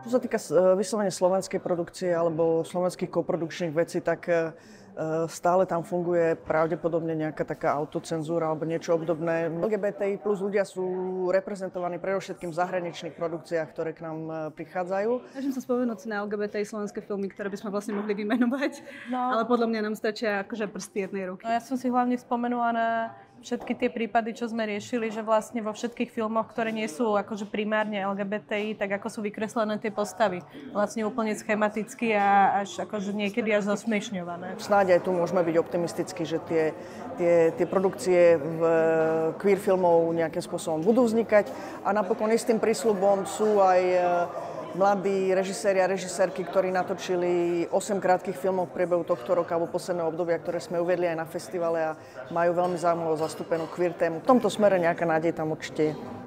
Čo sa týka vyslovene slovenskej produkcie alebo slovenských koprodukčných vecí, tak stále tam funguje pravdepodobne nejaká taká autocenzúra alebo niečo obdobné. LGBTI plus ľudia sú reprezentovaní predovšetkým v zahraničných produkciách, ktoré k nám prichádzajú. Snažím sa spomenúť si na LGBTI slovenské filmy, ktoré by sme vlastne mohli vymenovať, ale podľa mňa nám stačia akože prsty jednej ruky. No ja som si hlavne spomenula na všetky tie prípady, čo sme riešili, že vlastne vo všetkých filmoch, ktoré nie sú akože primárne LGBTI, tak ako sú vykreslené tie postavy. Vlastne úplne schematicky a až akože niekedy až zosmiešňované. Snáď aj tu môžeme byť optimistickí, že tie produkcie queer filmov nejakým spôsobom budú vznikať a napokon istým prísľubom sú aj mladí režiséri a režisérky, ktorí natočili 8 krátkych filmov v priebehu tohto roka alebo posledného obdobia, ktoré sme uviedli aj na festivale a majú veľmi zaujímavú zastúpenú queer tému. V tomto smere nejaká nádej tam určite je.